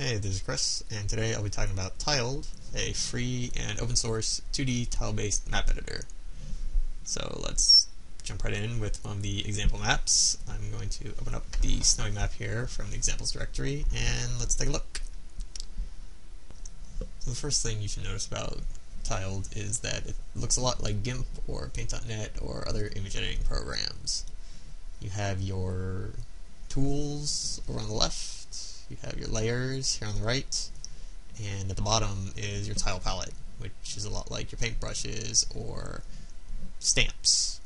Hey, this is Chris, and today I'll be talking about Tiled, a free and open source 2D tile-based map editor. So let's jump right in with one of the example maps. I'm going to open up the snowy map here from the examples directory, and let's take a look. So the first thing you should notice about Tiled is that it looks a lot like GIMP or Paint.net or other image editing programs. You have your tools over on the left, you have your layers here on the right, and at the bottom is your tile palette, which is a lot like your paintbrushes or stamps.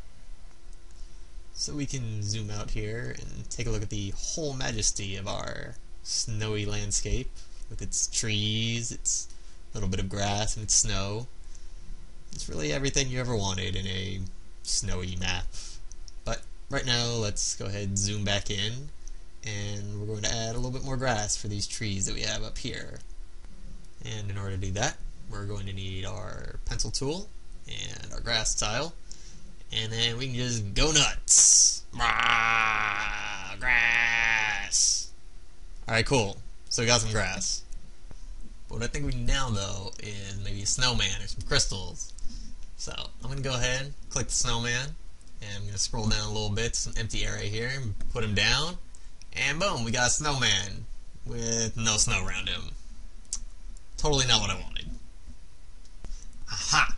So we can zoom out here and take a look at the whole majesty of our snowy landscape with its trees, its little bit of grass, and its snow. It's really everything you ever wanted in a snowy map. But right now, let's go ahead and zoom back in, and we're going to add a little bit more grass for these trees that we have up here. And in order to do that, we're going to need our pencil tool and our grass tile, and then we can just go nuts. Grass! Alright, cool. So we got some grass. But what I think we need now, though, is maybe a snowman or some crystals. So I'm going to go ahead, click the snowman, and I'm going to scroll down a little bit, some empty area here, and put him down. And boom, we got a snowman with no snow around him. Totally not what I wanted. Aha!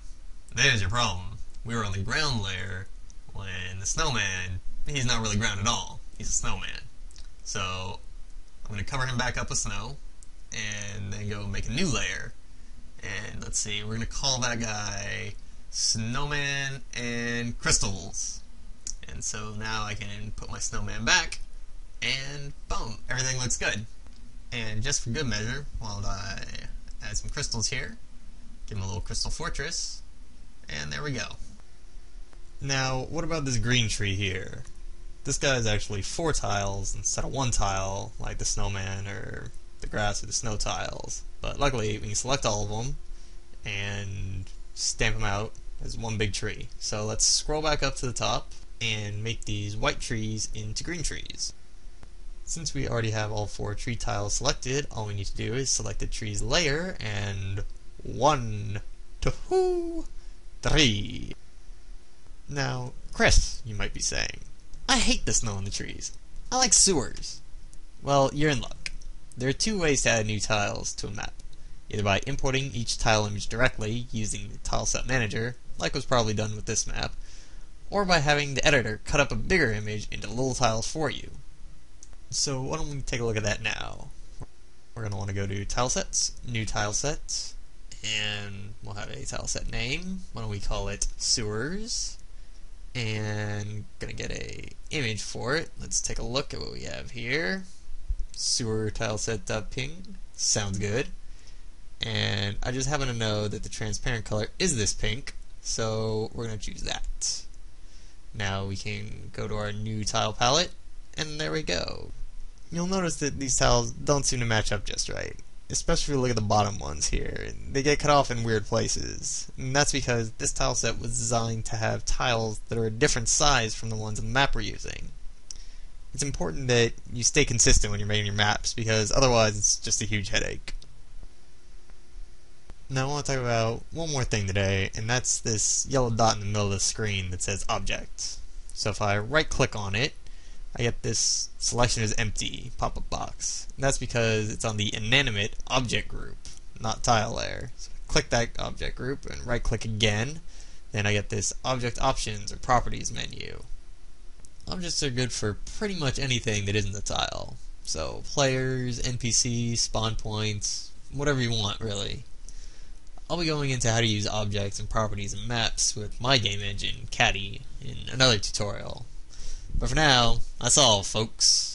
There's your problem. We were on the ground layer when the snowman, he's not really ground at all. He's a snowman. So I'm going to cover him back up with snow and then go make a new layer. And let's see, we're going to call that guy Snowman and Crystals. And so now I can put my snowman back, and boom, everything looks good. And just for good measure, while I add some crystals here, give him a little crystal fortress, and there we go. Now, what about this green tree here? This guy is actually 4 tiles instead of 1 tile, like the snowman or the grass or the snow tiles. But luckily, we can select all of them and stamp them out as one big tree. So let's scroll back up to the top and make these white trees into green trees. Since we already have all 4 tree tiles selected, all we need to do is select the trees layer and 1, 2, 3. Now, Chris, you might be saying, I hate the snow in the trees. I like sewers. Well, you're in luck. There are 2 ways to add new tiles to a map. Either by importing each tile image directly using the tileset manager, like was probably done with this map, or by having the editor cut up a bigger image into little tiles for you. So why don't we take a look at that now. We're going to want to go to Tilesets, New Tileset, and we'll have a tileset name. Why don't we call it Sewers? And going to get a image for it. Let's take a look at what we have here. Sewer tileset.ping. Sounds good. And I just happen to know that the transparent color is this pink, so we're going to choose that. Now we can go to our new tile palette, and there we go. You'll notice that these tiles don't seem to match up just right, especially if you look at the bottom ones here. They get cut off in weird places, and that's because this tile set was designed to have tiles that are a different size from the ones in the map we're using. It's important that you stay consistent when you're making your maps, because otherwise it's just a huge headache. Now I want to talk about one more thing today, and that's this yellow dot in the middle of the screen that says Object. So if I right click on it, I get this selection is empty pop-up box. And that's because it's on the inanimate object group, not tile layer. So click that object group and right click again, then I get this object options or properties menu. Objects are good for pretty much anything that isn't a tile. So players, NPCs, spawn points, whatever you want really. I'll be going into how to use objects and properties in maps with my game engine, CAD-E, in another tutorial. But for now, that's all, folks.